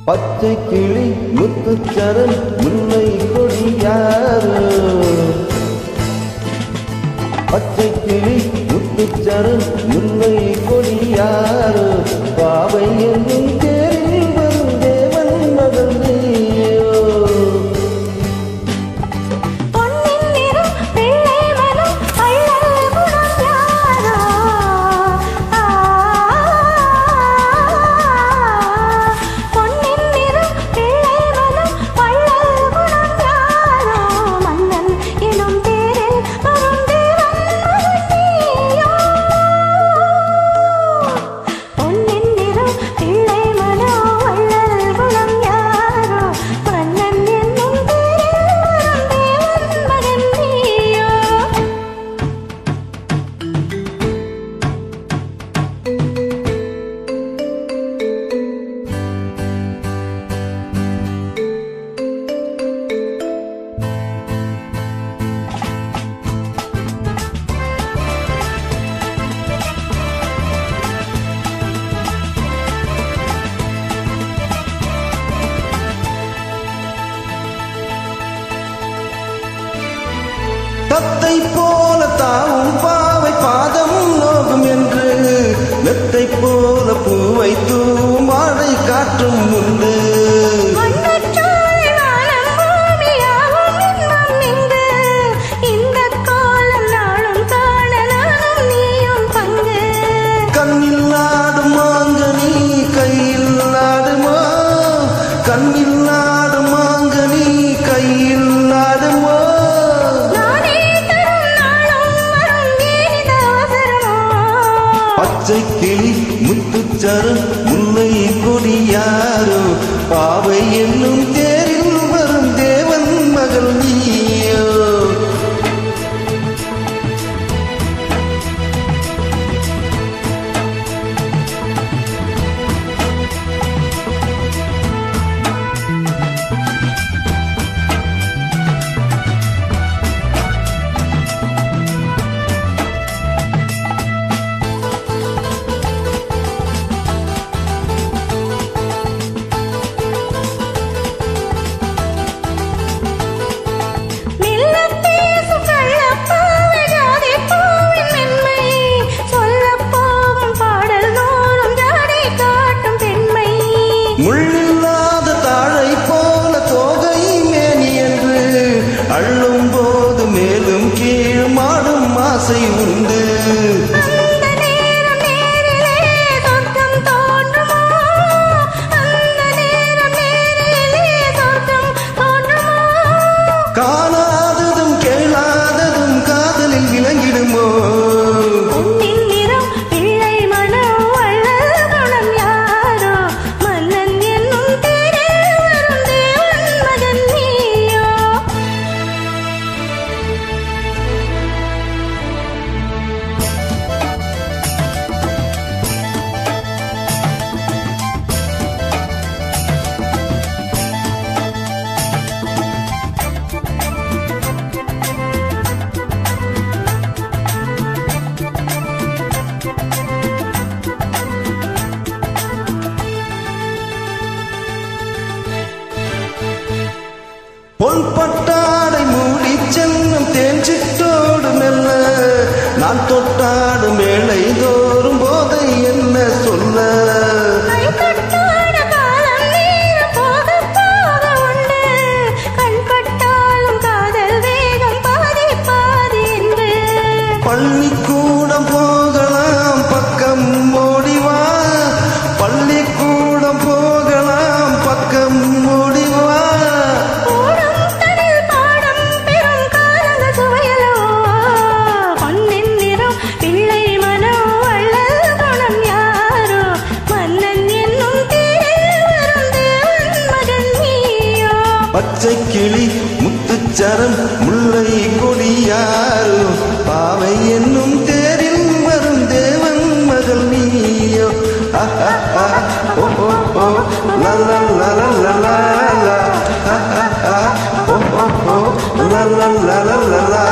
பச்சை கிளி முத்துச்சரம் முல்லை கொடியாறு பச்சை கிளி முத்துச்சரம் முல்லை கொடியாறு பாவை என்னும் தேரில் வரும் தேவன் மகள் நீயோ தத்தை போல தாவும் பாவை பாதம் நோகும் என்று மெத்தை போல பூவை தூவும் மாலை காற்றும் உண்டு கண்ணில் ஆடும் மாங்கனி கையில் ஆடுமா கண்ணில் ஆடும் மாங்கனி கையில் ஆடுமா பச்சை கிளி முத்துச்சரம் முல்லை கொடியாரோ பாவை என்னும் தேரில் வரும் தேவன் மகள் நீயோ முள்ளில்லாத தாழை போல தோகை மேனி என்று அள்ளும் போது மேலும் கீழ் மாடும் ஆசை உண்டு காணாததும் கேளாததும் காதலில் விளங்கிடுமோ பொன்பட்டாடை மூடி செல்லும் தேஞ்சிட்டோடு மெல்ல நான் தொட்டாடு மேலை தோறும் போதை என்ன சொல்ல பள்ளிக்கூடம் போகலாம் பக்கம் ஓடிவா பள்ளிக்கூடம் போகலாம் பக்கம் ஓடிவா பச்சை கிளி முத்துச்சரம் முல்லை கொடியாரோ பாவை என்னும் தேரில் வரும் தேவன் மகள் நீயோ ஓ ஓ ஓ லா லா லா லா லா லா ஓ ஓ ஓ லா லா லா லா லா